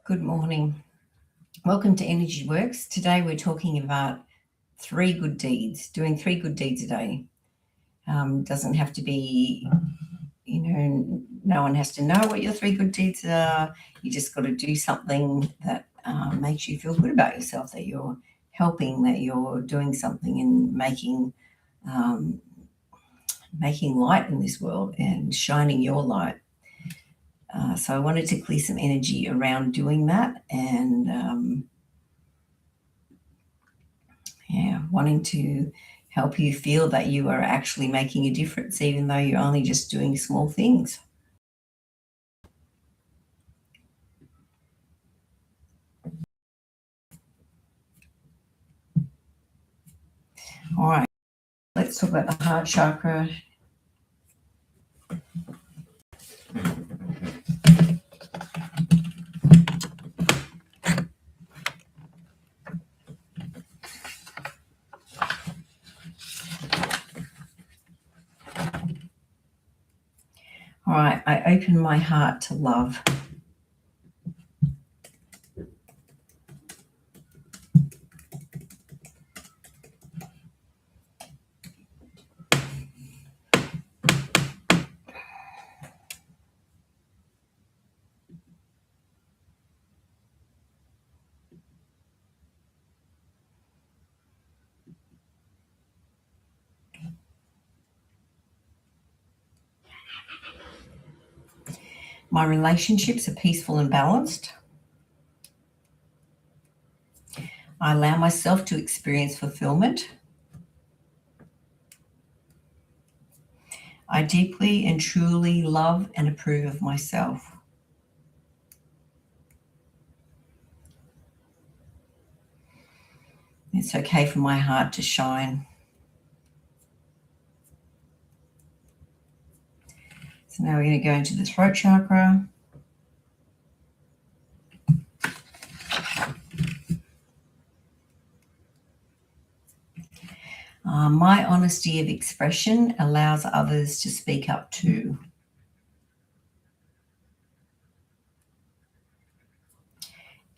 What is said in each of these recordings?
Good morning. Welcome to Energy Works. Today we're talking about 3 good deeds, doing 3 good deeds a day. Doesn't have to be, no one has to know what your 3 good deeds are. You just got to do something that makes you feel good about yourself, that you're helping, that you're doing something and making light in this world and shining your light. So I wanted to clear some energy around doing that and wanting to help you feel that you are actually making a difference, even though you're only just doing small things. All right, let's talk about the heart chakra. All right, I open my heart to love. My relationships are peaceful and balanced. I allow myself to experience fulfillment. I deeply and truly love and approve of myself. It's okay for my heart to shine. So now we're going to go into the throat chakra. My honesty of expression allows others to speak up too.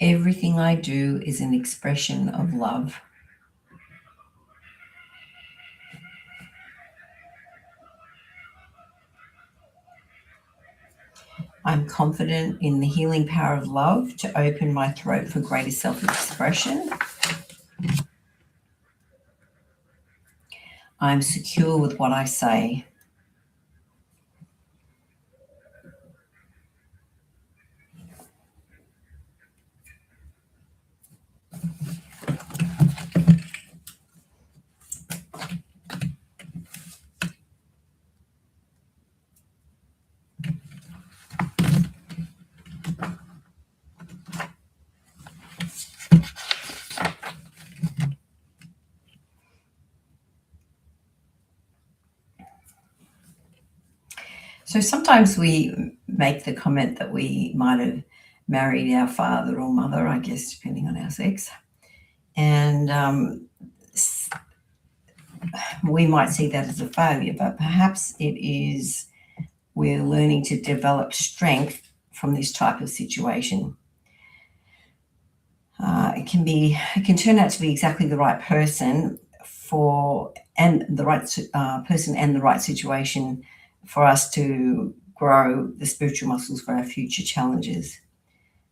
Everything I do is an expression of love. I'm confident in the healing power of love to open my throat for greater self-expression. I'm secure with what I say. So sometimes we make the comment that we might have married our father or mother, I guess, depending on our sex. And we might see that as a failure, but perhaps it is we're learning to develop strength from this type of situation. It can turn out to be exactly the right person and the right situation for us to grow the spiritual muscles for our future challenges.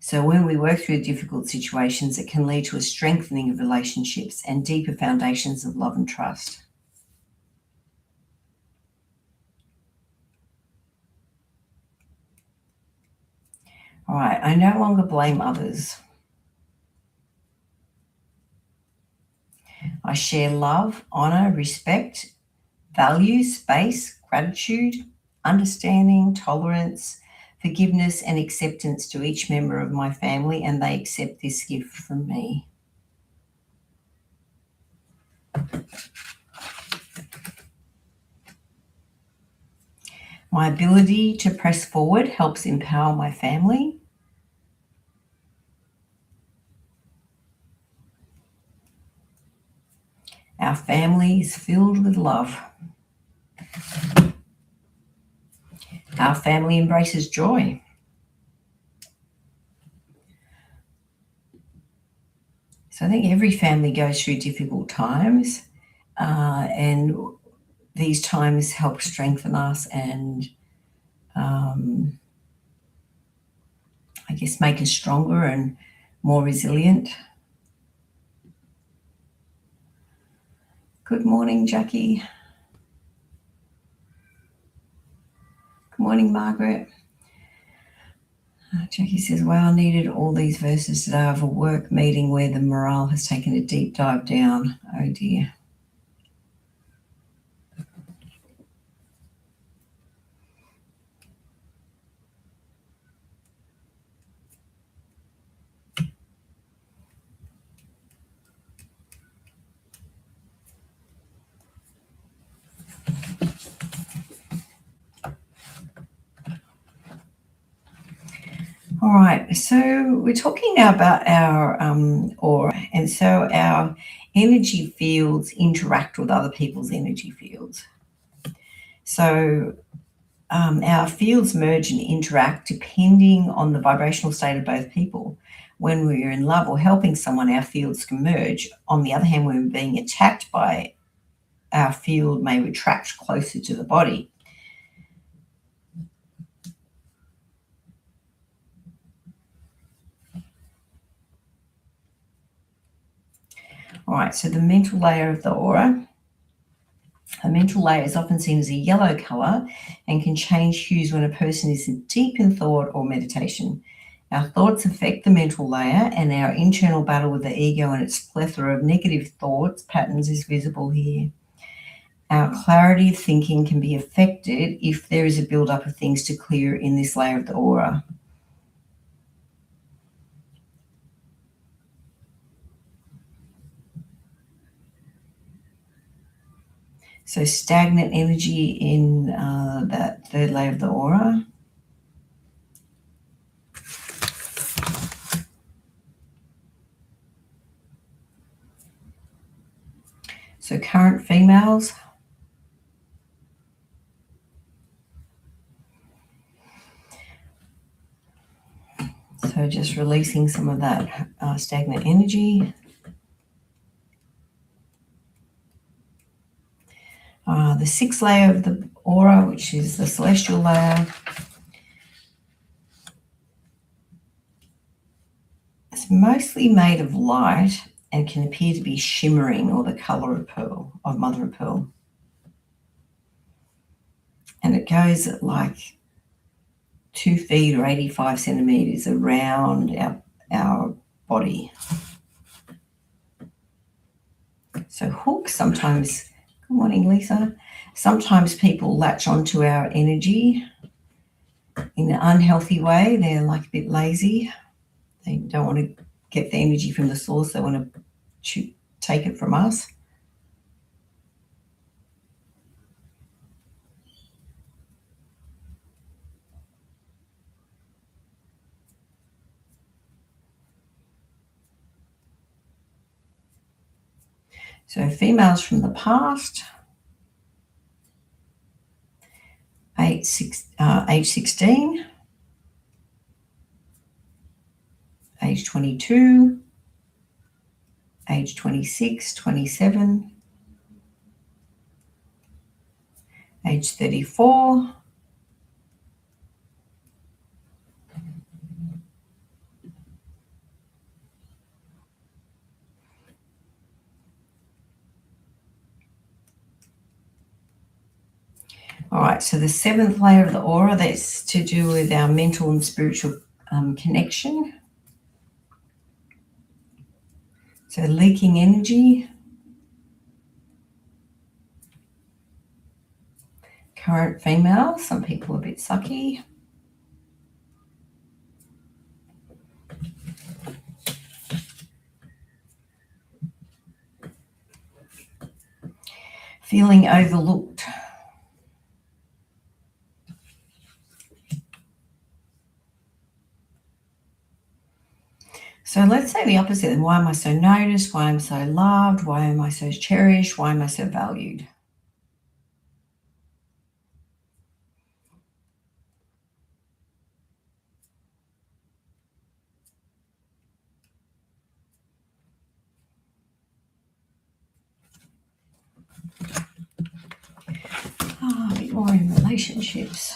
So when we work through difficult situations, it can lead to a strengthening of relationships and deeper foundations of love and trust. All right, I no longer blame others. I share love, honor, respect, value, space, gratitude, understanding, tolerance, forgiveness, and acceptance to each member of my family, and they accept this gift from me. My ability to press forward helps empower my family. Our family is filled with love. Our family embraces joy. So I think every family goes through difficult times, and these times help strengthen us and I guess make us stronger and more resilient. Good morning, Jackie. Good morning, Margaret. Jackie says, wow, I needed all these verses today. I have a work meeting where the morale has taken a deep dive down. Oh dear. All right, so we're talking now about our aura, and so our energy fields interact with other people's energy fields. So our fields merge and interact depending on the vibrational state of both people. When we're in love or helping someone, our fields can merge. On the other hand, when we're being attacked by, our field may retract closer to the body. All right, so the mental layer of the aura. A mental layer is often seen as a yellow color and can change hues when a person is deep in thought or meditation. Our thoughts affect the mental layer, and our internal battle with the ego and its plethora of negative thoughts patterns is visible here. Our clarity of thinking can be affected if there is a buildup of things to clear in this layer of the aura. So stagnant energy in that third layer of the aura. So current females. So just releasing some of that stagnant energy. The sixth layer of the aura, which is the celestial layer. It's mostly made of light and can appear to be shimmering, or the color of pearl, of mother of pearl. And it goes at like 2 feet or 85 centimeters around our body. So hooks sometimes, good morning, Lisa. Sometimes people latch onto our energy in an unhealthy way. They're like a bit lazy. They don't want to get the energy from the source. They want to take it from us. So females from the past, age 16, age 22, age 26, 27, age 34, all right, so the seventh layer of the aura, that's to do with our mental and spiritual connection. So leaking energy, current female, some people are a bit sucky. Feeling overlooked. So let's say the opposite. Why am I so noticed? Why am I so loved? Why am I so cherished? Why am I so valued? bit more in relationships.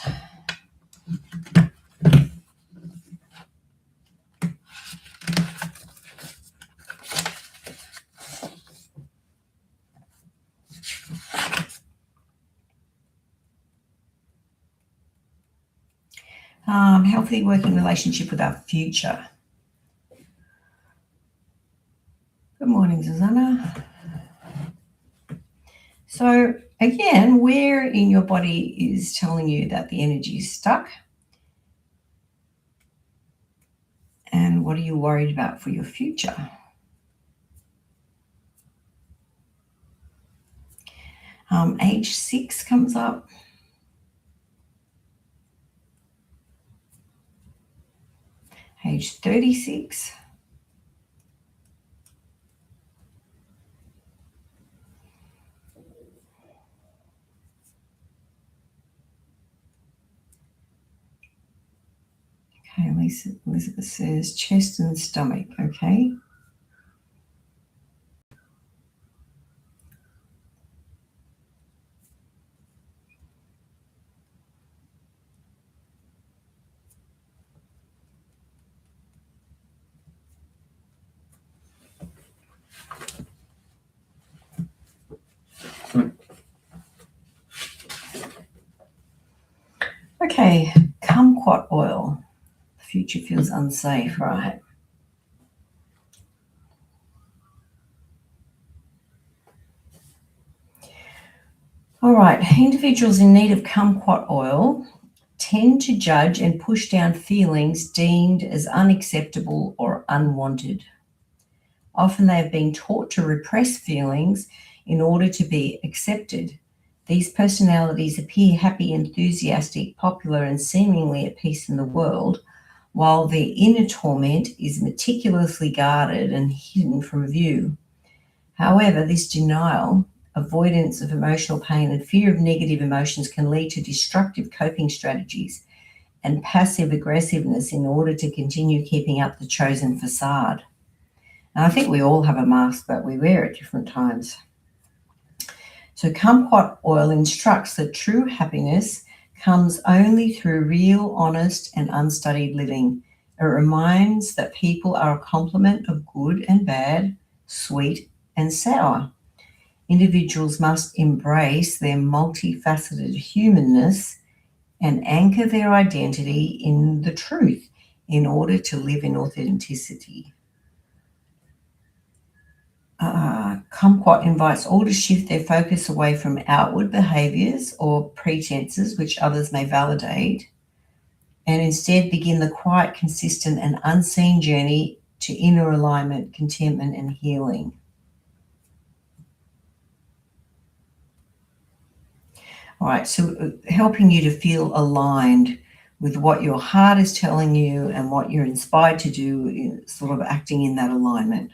Healthy working relationship with our future. Good morning, Susanna. So again, where in your body is telling you that the energy is stuck? And what are you worried about for your future? Age 6 comes up. Age 36. Okay, Elizabeth says chest and stomach, okay. Okay, kumquat oil. The future feels unsafe, right? All right, individuals in need of kumquat oil tend to judge and push down feelings deemed as unacceptable or unwanted. Often they have been taught to repress feelings in order to be accepted. These personalities appear happy, enthusiastic, popular, and seemingly at peace in the world, while their inner torment is meticulously guarded and hidden from view. However, this denial, avoidance of emotional pain, and fear of negative emotions can lead to destructive coping strategies and passive aggressiveness in order to continue keeping up the chosen facade. And I think we all have a mask that we wear at different times. So kumquat oil instructs that true happiness comes only through real, honest, and unstudied living. It reminds that people are a complement of good and bad, sweet and sour. Individuals must embrace their multifaceted humanness and anchor their identity in the truth in order to live in authenticity. Kumquat invites all to shift their focus away from outward behaviors or pretenses which others may validate, and instead begin the quiet, consistent, and unseen journey to inner alignment, contentment, and healing. All right, so helping you to feel aligned with what your heart is telling you and what you're inspired to do, sort of acting in that alignment.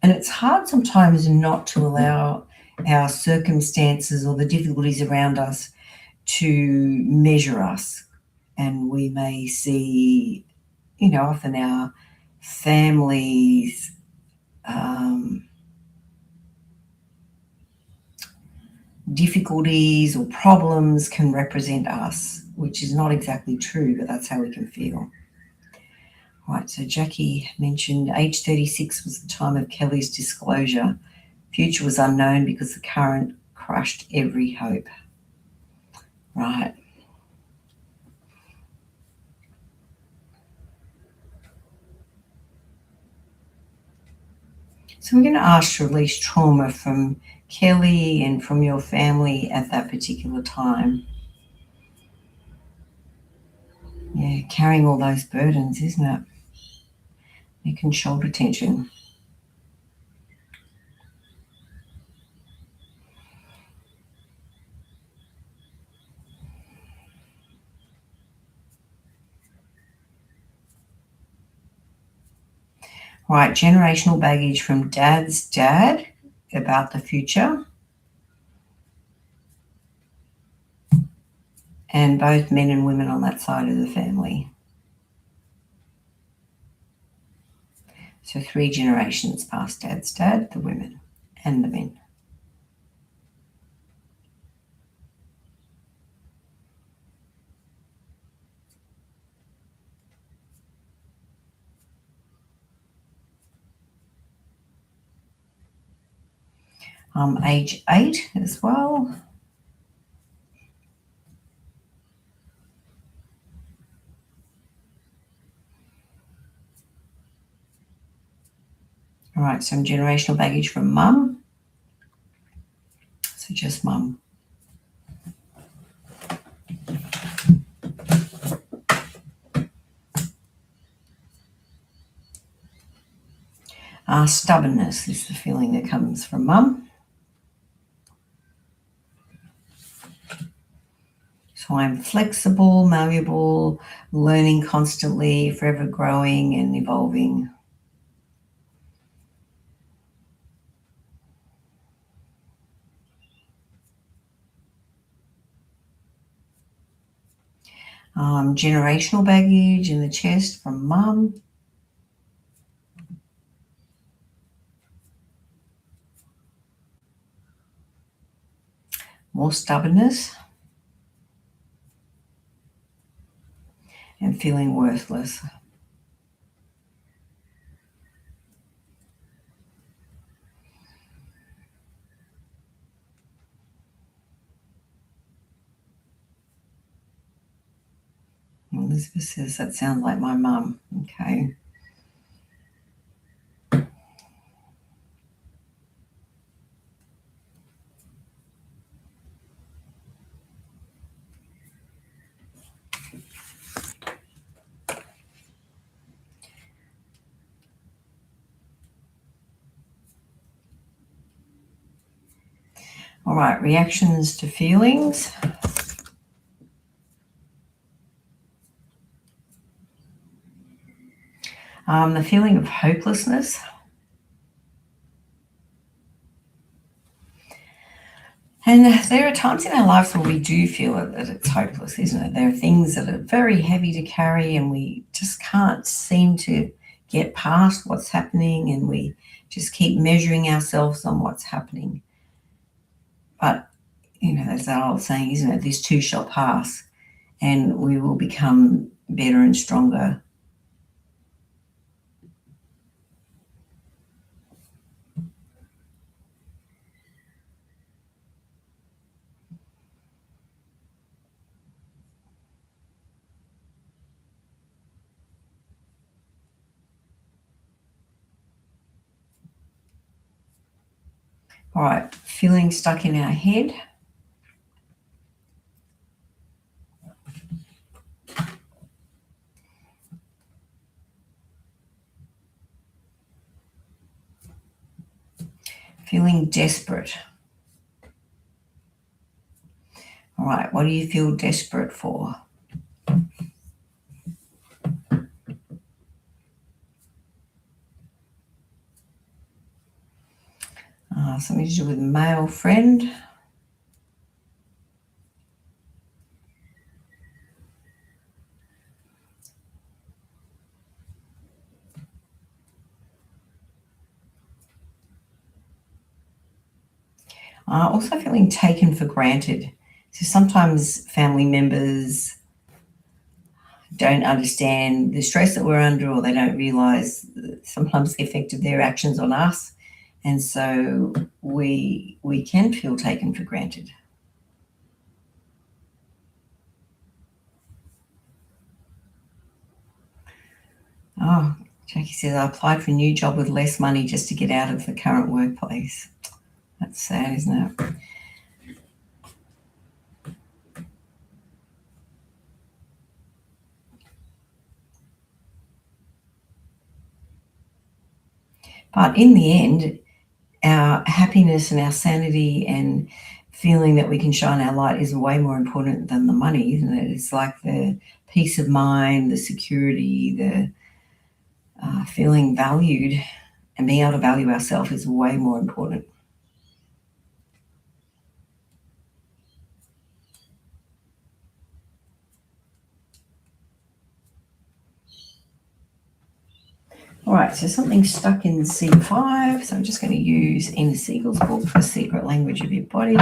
And it's hard sometimes not to allow our circumstances or the difficulties around us to measure us. And we may see, often our families, difficulties or problems can represent us, which is not exactly true, but that's how we can feel. Right, so Jackie mentioned age 36 was the time of Kelly's disclosure. Future was unknown because the current crushed every hope. Right. So we're going to ask to release trauma from Kelly and from your family at that particular time. Yeah, carrying all those burdens, isn't it? Neck and shoulder tension. Right, generational baggage from dad's dad about the future. And both men and women on that side of the family. So 3 generations past dad's dad, the women and the men. Age 8 as well. All right, some generational baggage from mum. So just mum. Stubbornness is the feeling that comes from mum. So I'm flexible, malleable, learning constantly, forever growing and evolving. Generational baggage in the chest from mum. More stubbornness and feeling worthless. Elizabeth says that sounds like my mum. Okay. All right, reactions to feelings. The feeling of hopelessness. And there are times in our lives where we do feel that it's hopeless, isn't it? There are things that are very heavy to carry and we just can't seem to get past what's happening and we just keep measuring ourselves on what's happening. But, there's that old saying, isn't it? This too shall pass and we will become better and stronger. All right, feeling stuck in our head. Feeling desperate. All right, what do you feel desperate for? Something to do with male friend. Also feeling taken for granted. So sometimes family members don't understand the stress that we're under, or they don't realise sometimes the effect of their actions on us. And so we can feel taken for granted. Oh, Jackie says, I applied for a new job with less money just to get out of the current workplace. That's sad, isn't it? But in the end, our happiness and our sanity and feeling that we can shine our light is way more important than the money, isn't it? It's like the peace of mind, the security, the feeling valued, and being able to value ourselves is way more important. All right, so something stuck in C5. So I'm just going to use Ina Siegel's book, The Secret Language of Your Body.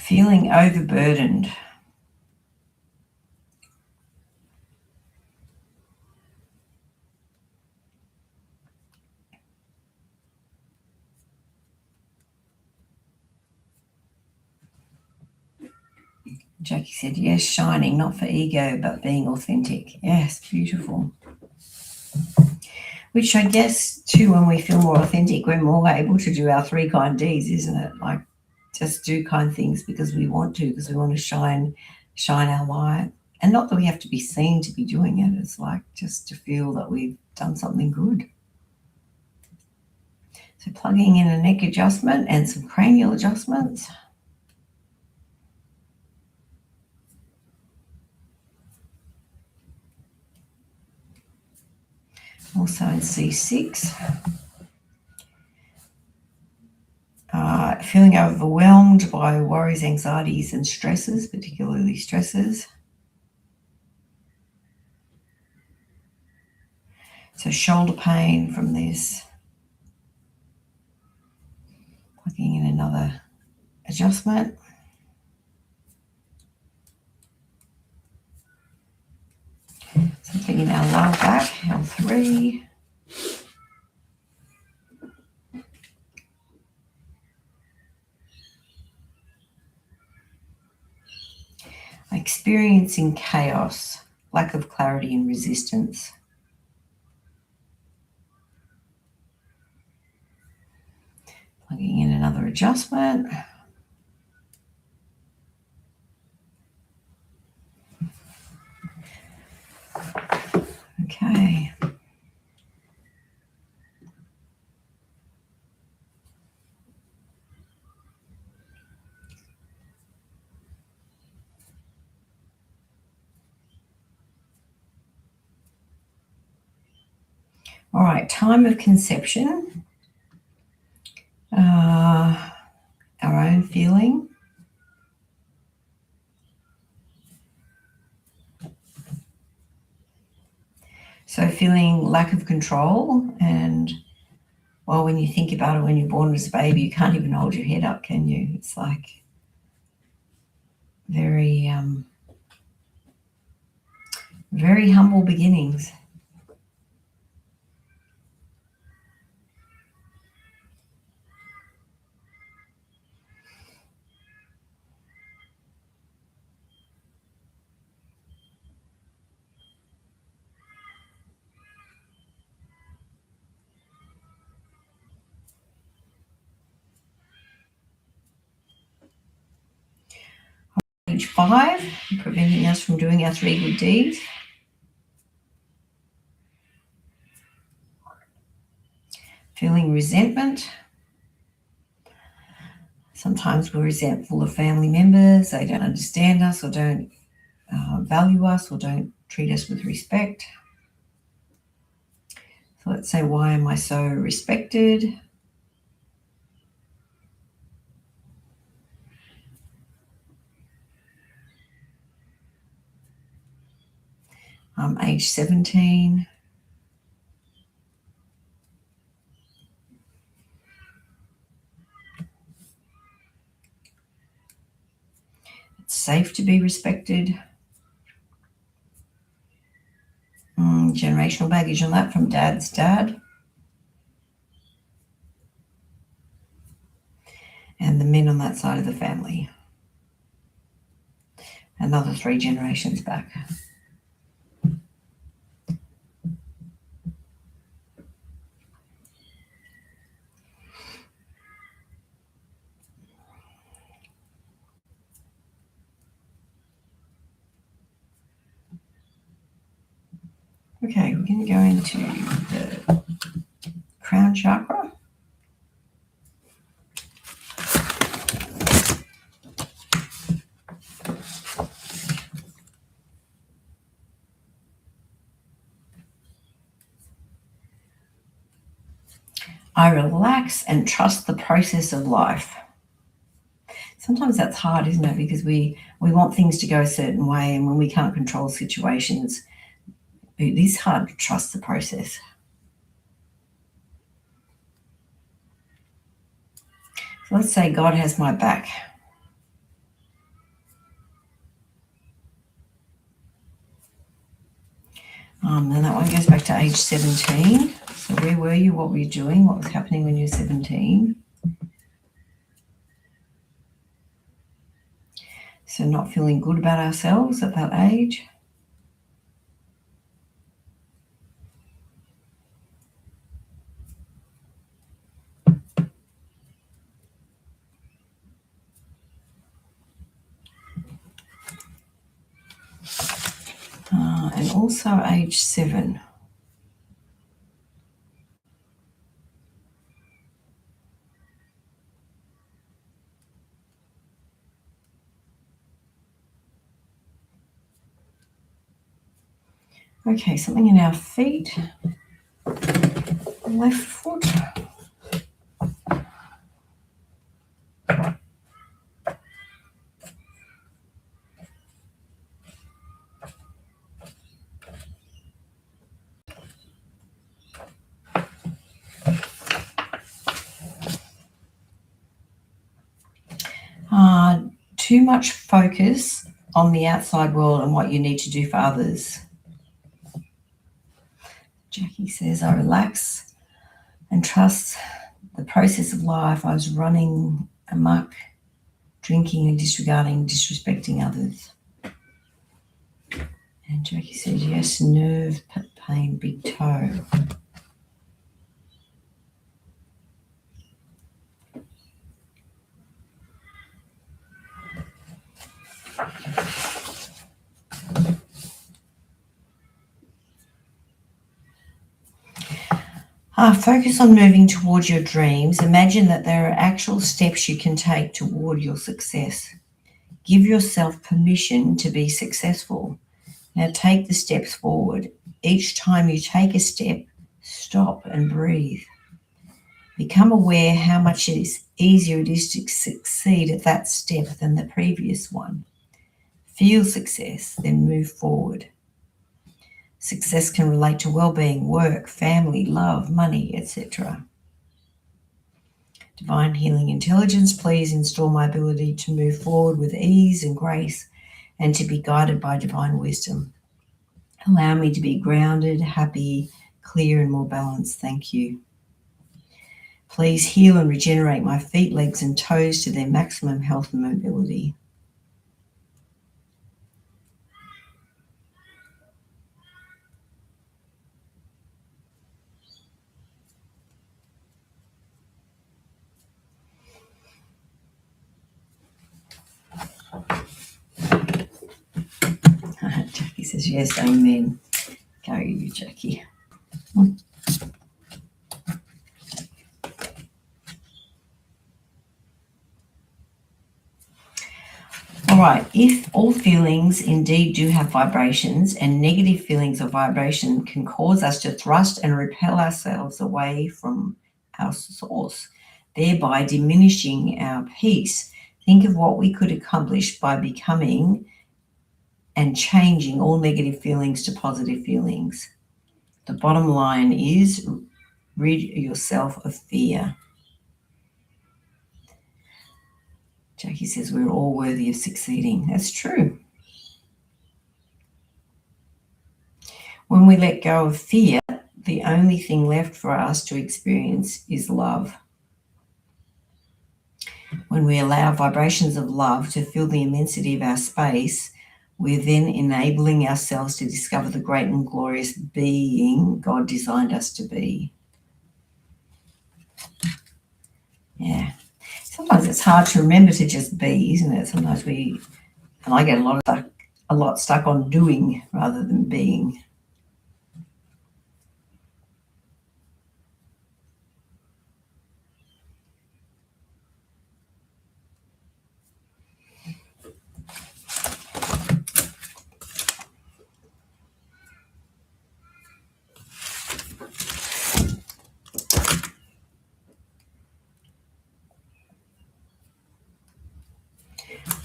feeling overburdened. Jackie said, yes, shining, not for ego, but being authentic. Yes, beautiful. Which I guess, too, when we feel more authentic, we're more able to do our 3 kind deeds, isn't it? Like, just do kind things because we want to, because we want to shine our light. And not that we have to be seen to be doing it. It's like just to feel that we've done something good. So plugging in a neck adjustment and some cranial adjustments. Also in C6. Feeling overwhelmed by worries, anxieties, and stresses, particularly stresses. So shoulder pain from this. Plugging in another adjustment. Something in our lower back, L3. Experiencing chaos, lack of clarity and resistance. Plugging in another adjustment. Okay. All right, time of conception. Our own feeling. So feeling lack of control, and well, when you think about it, when you're born as a baby, you can't even hold your head up, can you? It's like very, very humble beginnings. Age 5, preventing us from doing our 3 good deeds. Feeling resentment. Sometimes we're resentful of family members. They don't understand us or don't value us or don't treat us with respect. So let's say, why am I so respected? Age 17. It's safe to be respected. Generational baggage on that from dad's dad. And the men on that side of the family. Another 3 generations back. Okay, we're going to go into the crown chakra. I relax and trust the process of life. Sometimes that's hard, isn't it? Because we want things to go a certain way, and when we can't control situations, it is hard to trust the process. So let's say God has my back. Then that one goes back to age 17. So where were you? What were you doing? What was happening when you were 17? So not feeling good about ourselves at that age. And also age 7. Okay, something in our feet. Left foot. Too much focus on the outside world and what you need to do for others. Jackie says, I relax and trust the process of life. I was running amok, drinking and disregarding, disrespecting others. And Jackie says, yes, nerve pain, big toe. Focus on moving towards your dreams. Imagine that there are actual steps you can take toward your success. Give yourself permission to be successful. Now take the steps forward. Each time you take a step, stop and breathe. Become aware how much easier it is to succeed at that step than the previous one. Feel success, then move forward. Success can relate to well-being, work, family, love, money, etc. Divine healing intelligence, please install my ability to move forward with ease and grace and to be guided by divine wisdom. Allow me to be grounded, happy, clear, and more balanced. Thank you. Please heal and regenerate my feet, legs, and toes to their maximum health and mobility. Jackie says, yes, amen. Go you, Jackie. All right, if all feelings indeed do have vibrations, and negative feelings or vibration can cause us to thrust and repel ourselves away from our source, thereby diminishing our peace, think of what we could accomplish by becoming and changing all negative feelings to positive feelings. The bottom line is rid yourself of fear. Jackie says we're all worthy of succeeding. That's true. When we let go of fear, the only thing left for us to experience is love. When we allow vibrations of love to fill the immensity of our space, we're then enabling ourselves to discover the great and glorious being God designed us to be. Yeah. Sometimes it's hard to remember to just be, isn't it? Sometimes and I get a lot stuck on doing rather than being.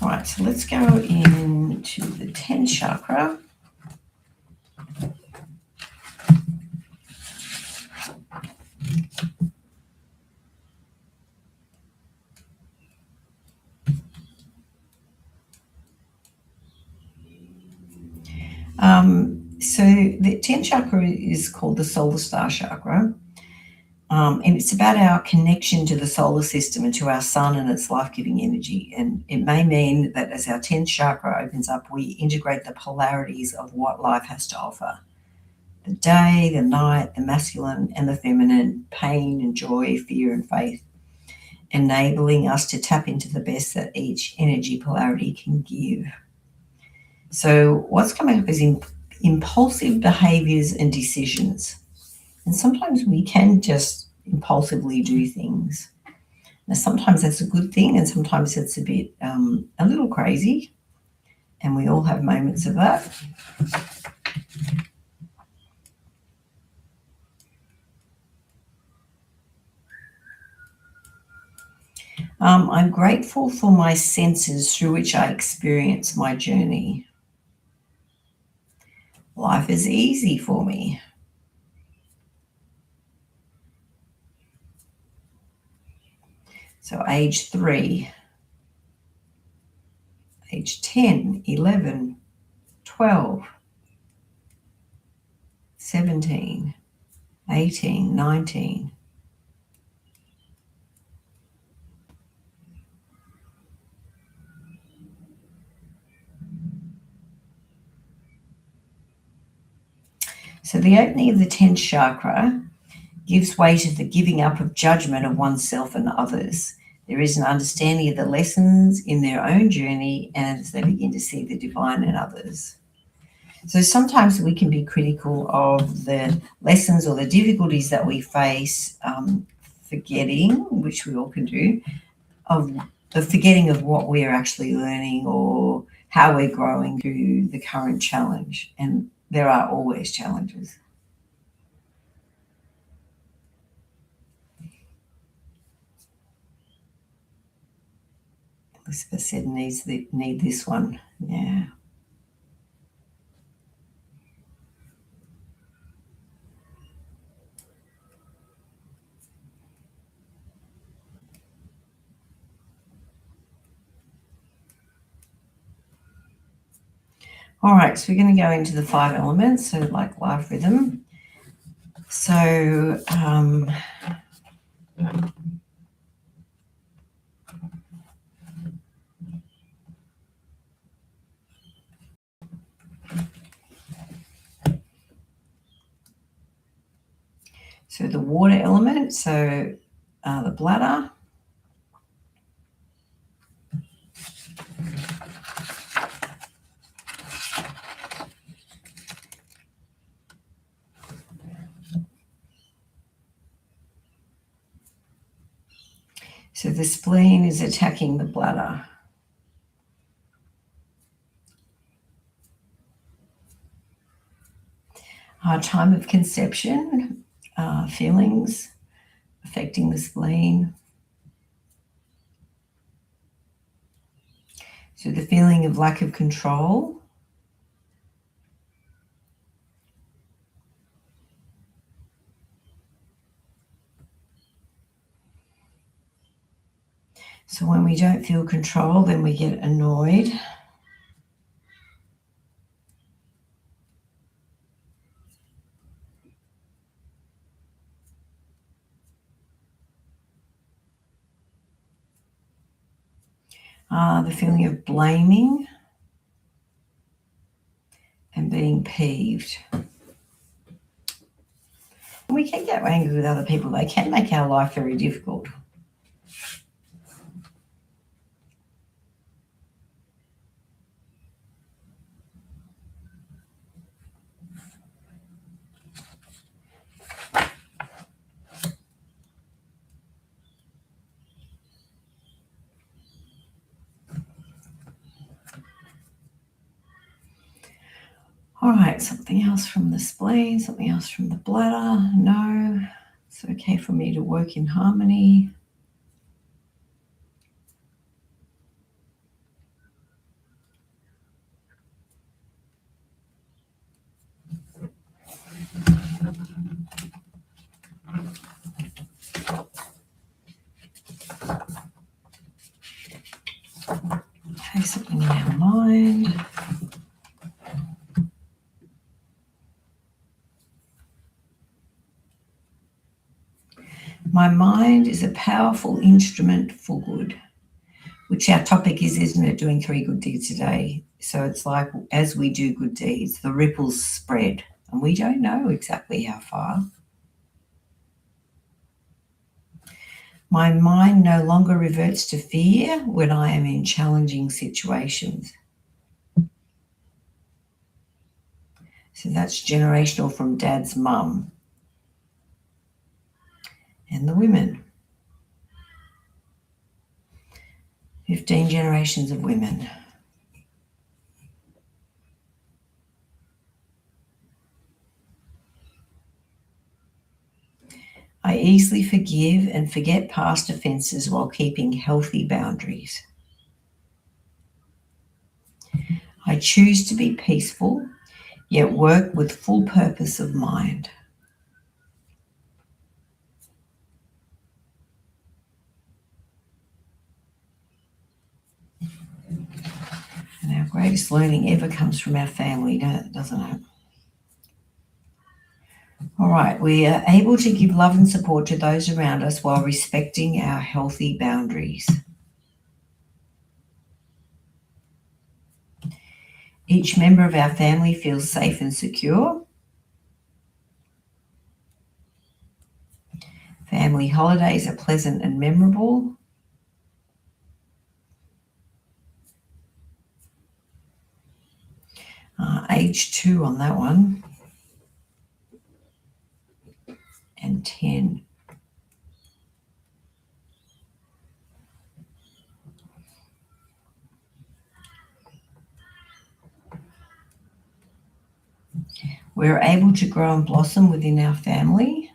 All right, so let's go into the 10th chakra. So the 10th chakra is called the solar star chakra. And it's about our connection to the solar system and to our sun and its life-giving energy. And it may mean that as our 10th chakra opens up, we integrate the polarities of what life has to offer. The day, the night, the masculine and the feminine, pain and joy, fear and faith, enabling us to tap into the best that each energy polarity can give. So what's coming up is impulsive behaviors and decisions. And sometimes we can just impulsively do things. Now, sometimes that's a good thing, and sometimes it's a little crazy, and we all have moments of that. I'm grateful for my senses through which I experience my journey. Life is easy for me. So age 3, age 10, 11, 12, 17, 18, 19. So the opening of the 10th chakra gives way to the giving up of judgment of oneself and others. There is an understanding of the lessons in their own journey and as they begin to see the divine in others. So sometimes we can be critical of the lessons or the difficulties that we face, forgetting, which we all can do, of the forgetting of what we're actually learning or how we're growing through the current challenge. And there are always challenges. Elizabeth said need this one. Yeah. All right, so we're going to go into the 5 elements, so like life rhythm. So so the water element, so the bladder. So the spleen is attacking the bladder. Time of conception, feelings affecting the spleen. So the feeling of lack of control. So when we don't feel control, then we get annoyed. The feeling of blaming and being peeved. We can get angry with other people. They can make our life very difficult. All right, something else from the spleen, something else from the bladder. No, it's okay for me to work in harmony. Okay, something in our mind. is a powerful instrument for good, which our topic is, isn't it? Doing 3 good deeds a day. So it's like as we do good deeds, the ripples spread, and we don't know exactly how far. My mind no longer reverts to fear when I am in challenging situations. So that's generational from Dad's mum and the women. 15 generations of women. I easily forgive and forget past offences while keeping healthy boundaries. I choose to be peaceful, yet work with full purpose of mind. And our greatest learning ever comes from our family, doesn't it? All right, we are able to give love and support to those around us while respecting our healthy boundaries. Each member of our family feels safe and secure. Family holidays are pleasant and memorable. Age 2 on that one. And 10. We're able to grow and blossom within our family.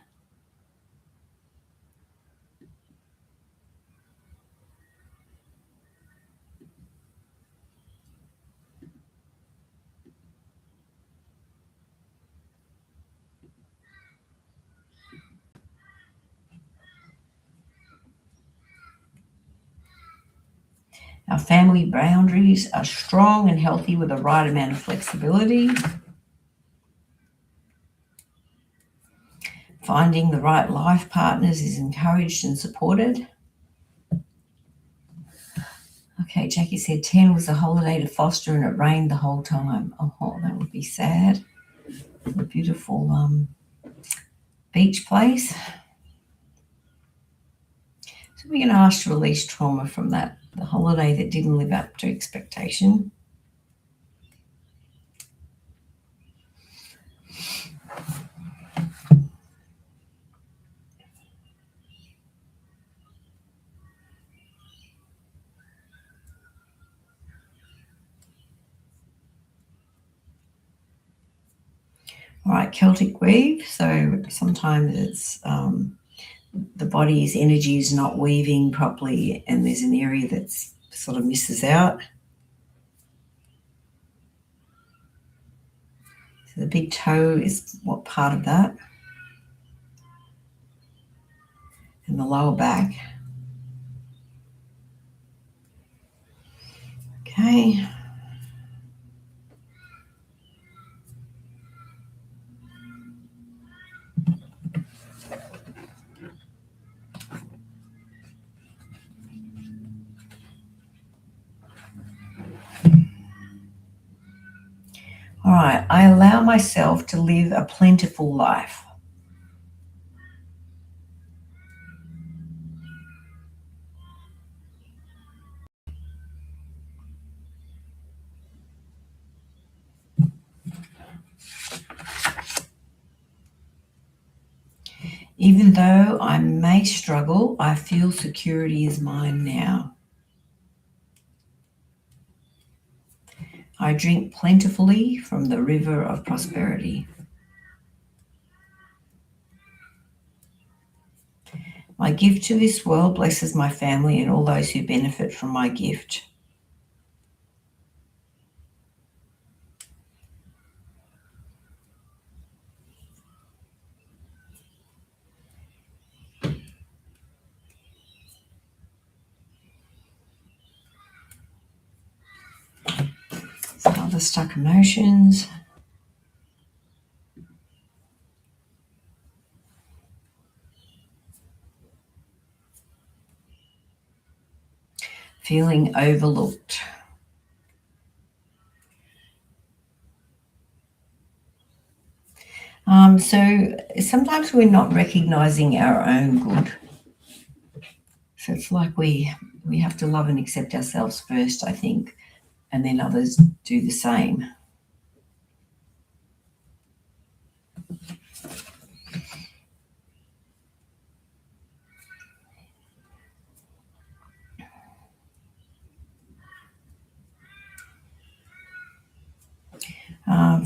Our family boundaries are strong and healthy with the right amount of flexibility. Finding the right life partners is encouraged and supported. Okay, Jackie said 10 was a holiday to Foster and it rained the whole time. Oh, that would be sad. A beautiful beach place. So we're going to ask to release trauma from that, the holiday that didn't live up to expectation. All right, Celtic weave. So sometimes it's the body's energy is not weaving properly and there's an area that's sort of misses out. So the big toe is what part of that? And the lower back. Okay. All right, I allow myself to live a plentiful life. Even though I may struggle, I feel security is mine now. I drink plentifully from the river of prosperity. My gift to this world blesses my family and all those who benefit from my gift. Some other stuck emotions. feeling overlooked. So sometimes we're not recognizing our own good. So it's like we have to love and accept ourselves first, I think, and then others do the same.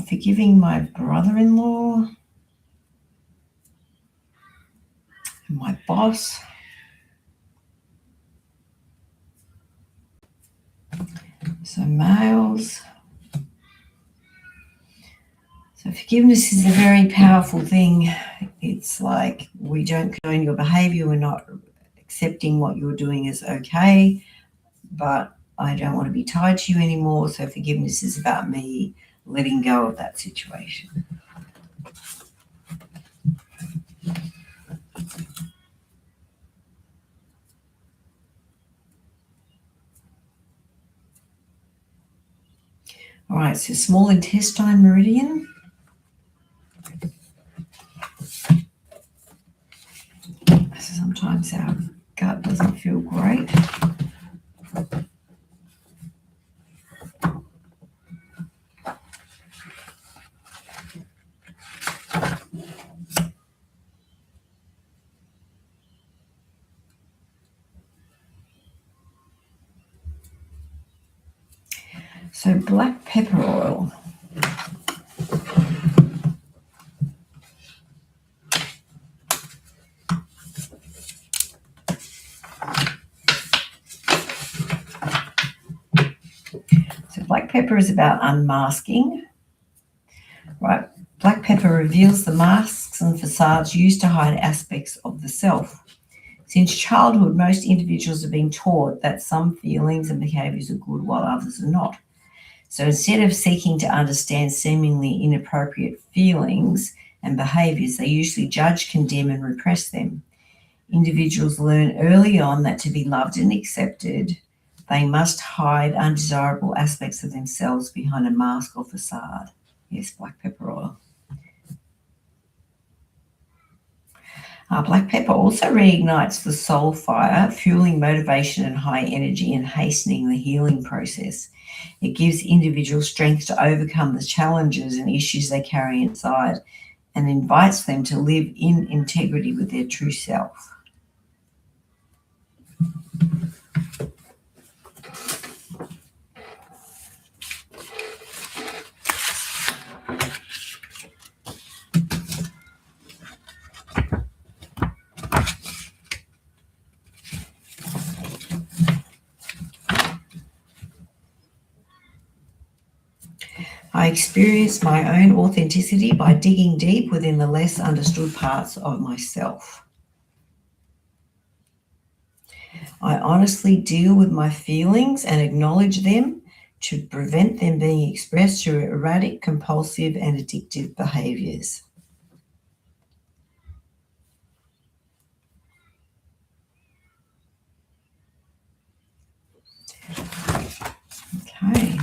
Forgiving my brother-in-law and my boss. So males. So forgiveness is a very powerful thing. It's like we don't condone your behavior. We're not accepting what you're doing as okay, but I don't want to be tied to you anymore. So forgiveness is about me letting go of that situation. All right, so small intestine meridian. Sometimes our gut doesn't feel great. So black pepper oil. So black pepper is about unmasking, right? Black pepper reveals the masks and facades used to hide aspects of the self. Since childhood, most individuals have been taught that some feelings and behaviors are good while others are not. So instead of seeking to understand seemingly inappropriate feelings and behaviors, they usually judge, condemn, and repress them. Individuals learn early on that to be loved and accepted, they must hide undesirable aspects of themselves behind a mask or facade. Yes, black pepper oil. Black pepper also reignites the soul fire, fueling motivation and high energy and hastening the healing process. It gives individuals strength to overcome the challenges and issues they carry inside and invites them to live in integrity with their true self. I experience my own authenticity by digging deep within the less understood parts of myself. I honestly deal with my feelings and acknowledge them to prevent them being expressed through erratic, compulsive, and addictive behaviors. Okay.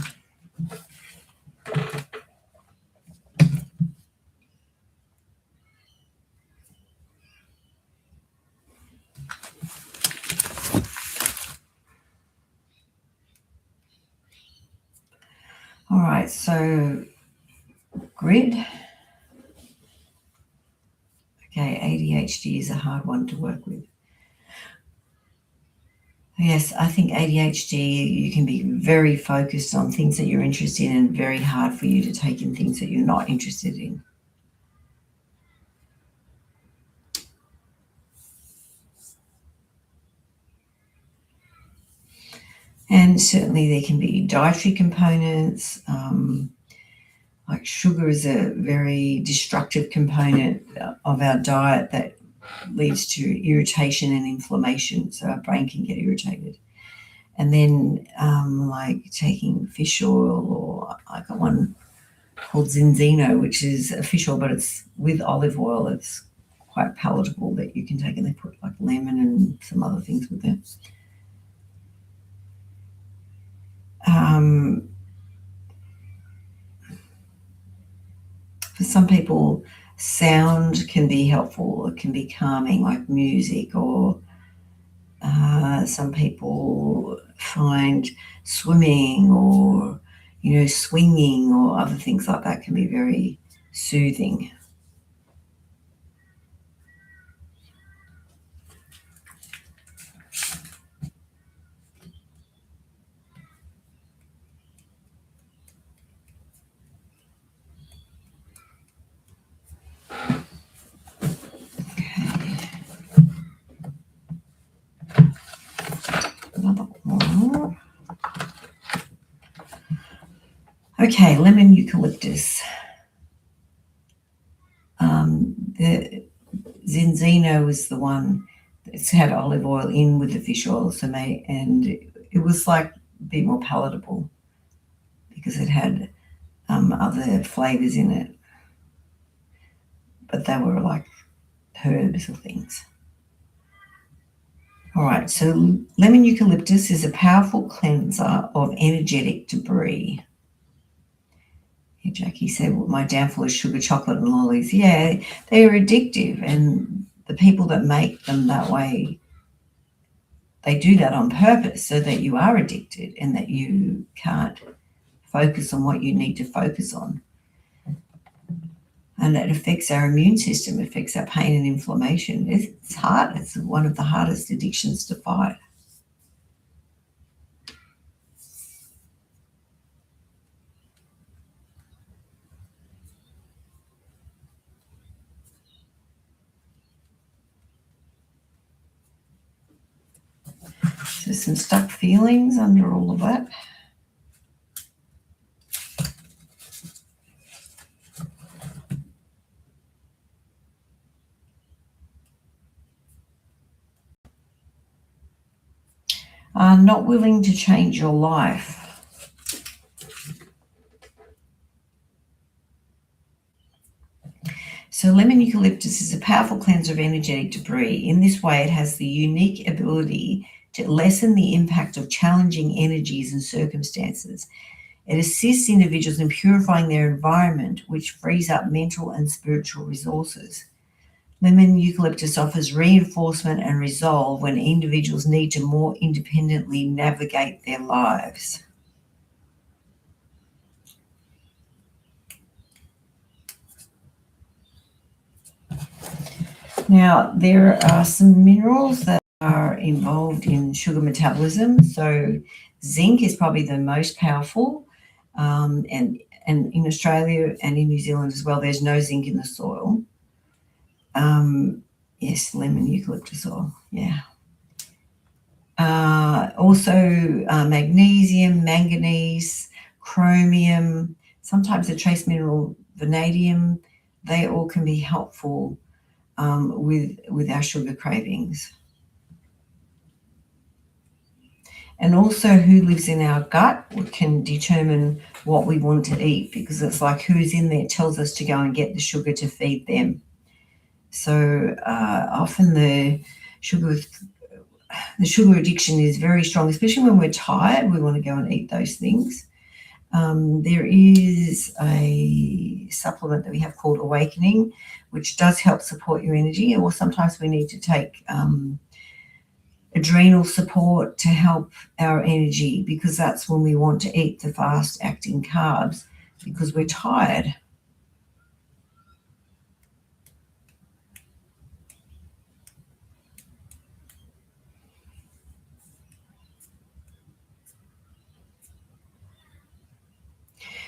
All right, so grid. Okay, ADHD is a hard one to work with. Yes, I think ADHD, you can be very focused on things that you're interested in and very hard for you to take in things that you're not interested in. And certainly there can be dietary components, like sugar is a very destructive component of our diet that leads to irritation and inflammation, so our brain can get irritated. And then like taking fish oil, or I got one called Zinzino, which is a fish oil, but it's with olive oil. It's quite palatable that you can take, and they put like lemon and some other things with it. some people, sound can be helpful. It can be calming, like music, or some people find swimming or, swinging or other things like that can be very soothing. Another one. Okay, lemon eucalyptus. The Zinzino was the one that's had olive oil in with the fish oil, and it was like a bit more palatable because it had other flavors in it, but they were like herbs or things. All right, so lemon eucalyptus is a powerful cleanser of energetic debris. Yeah, Jackie said, well, my downfall is sugar, chocolate, and lollies. Yeah, they are addictive, and the people that make them that way, they do that on purpose so that you are addicted and that you can't focus on what you need to focus on. And it affects our immune system, it affects our pain and inflammation. It's hard. It's one of the hardest addictions to fight. So some stuck feelings under all of that. Not willing to change your life. So lemon eucalyptus is a powerful cleanser of energetic debris. In this way, it has the unique ability to lessen the impact of challenging energies and circumstances. It assists individuals in purifying their environment, which frees up mental and spiritual resources. Lemon eucalyptus offers reinforcement and resolve when individuals need to more independently navigate their lives. Now, there are some minerals that are involved in sugar metabolism. So zinc is probably the most powerful. And in Australia and in New Zealand as well, there's no zinc in the soil. Yes, lemon eucalyptus oil, yeah. Also magnesium, manganese, chromium, sometimes a trace mineral vanadium, they all can be helpful with our sugar cravings. And also who lives in our gut can determine what we want to eat, because it's like who's in there tells us to go and get the sugar to feed them. So often the sugar addiction is very strong, especially when we're tired. We want to go and eat those things. There is a supplement that we have called Awakening, which does help support your energy, or sometimes we need to take adrenal support to help our energy, because that's when we want to eat the fast-acting carbs because we're tired.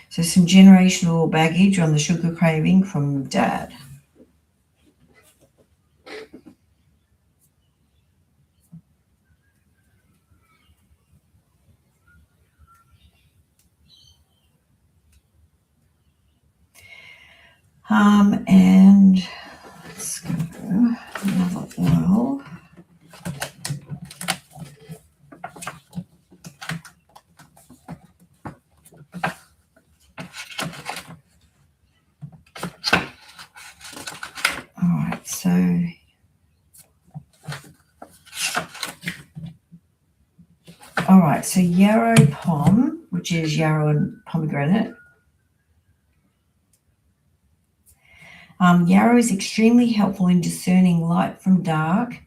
So some generational baggage on the sugar craving from Dad. And let's go another oil. All right, so yarrow pom, which is yarrow and pomegranate. Yarrow is extremely helpful in discerning light from dark.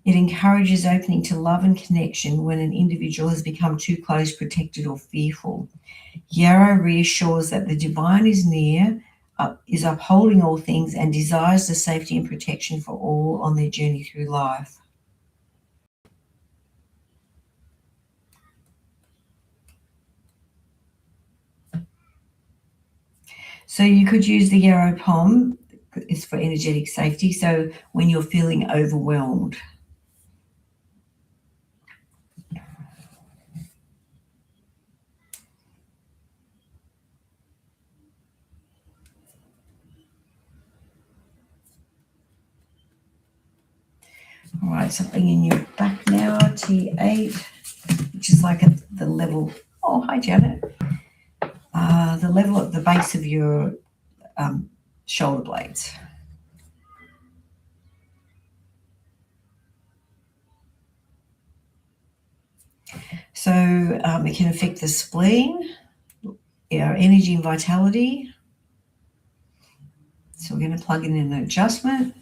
It encourages opening to love and connection when an individual has become too close, protected, or fearful. Yarrow reassures that the divine is near, is upholding all things, and desires the safety and protection for all on their journey through life. So you could use the Yarrow Palm. It's for energetic safety. So when you're feeling overwhelmed. All right, something in your back now, T8, which is like at the level. Oh, hi, Janet. The level at the base of your shoulder blades. So it can affect the spleen, our energy and vitality. So we're going to plug in an adjustment.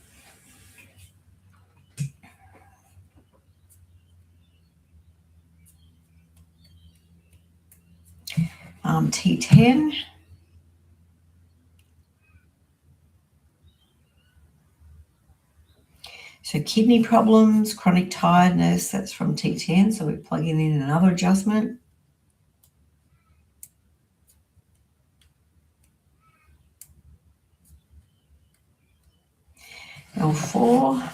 T10. So kidney problems, chronic tiredness, that's from T10. So we're plugging in another adjustment. L4.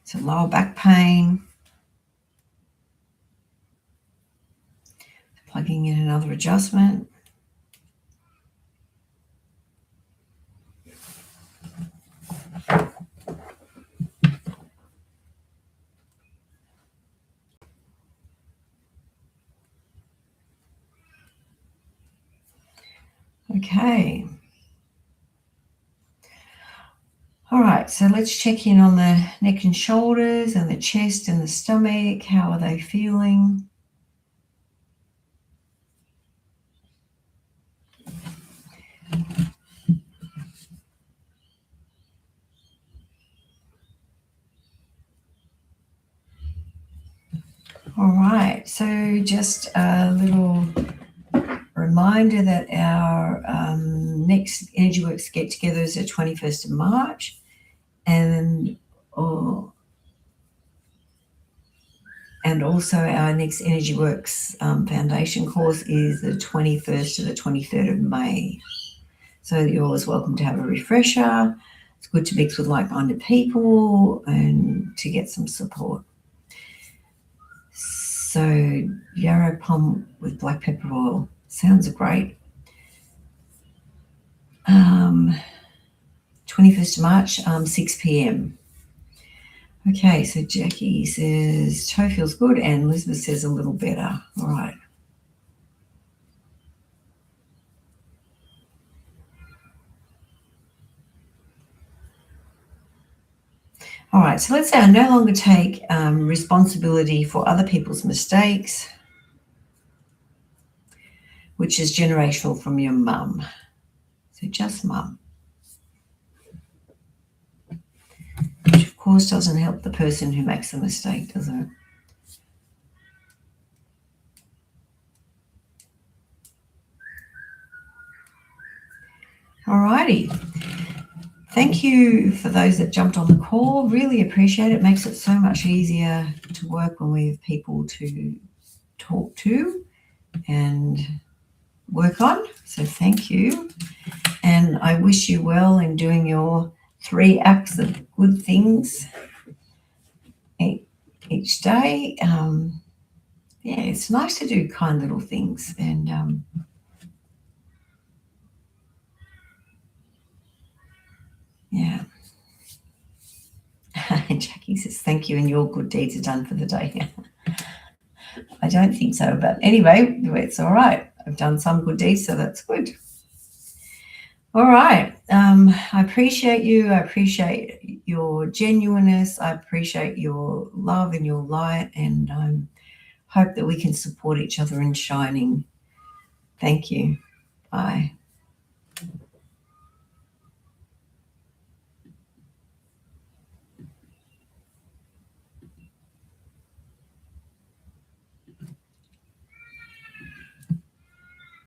So lower back pain. Plugging in another adjustment. Okay. All right, so let's check in on the neck and shoulders and the chest and the stomach. How are they feeling? All right, so just a little reminder that our next Energy Works get together is the 21st of March, and also our next Energy Works Foundation course is the 21st to the 23rd of May. So you're always welcome to have a refresher. It's good to mix with like-minded people and to get some support. So yarrow palm with black pepper oil sounds great. 21st of March, 6 p.m. Okay, so Jackie says toe feels good, and Elizabeth says a little better. All right. All right, so let's say I no longer take responsibility for other people's mistakes, which is generational from your mum. So just mum. Which of course doesn't help the person who makes the mistake, does it? All righty. Thank you for those that jumped on the call. Really appreciate it. Makes it so much easier to work when we have people to talk to and work on. So thank you. And I wish you well in doing your 3 acts of good things each day. Yeah, it's nice to do kind little things. And yeah. Jackie says, thank you, and your good deeds are done for the day. I don't think so, but anyway, it's all right. I've done some good deeds, so that's good. All right. I appreciate you. I appreciate your genuineness. I appreciate your love and your light. And I hope that we can support each other in shining. Thank you. Bye.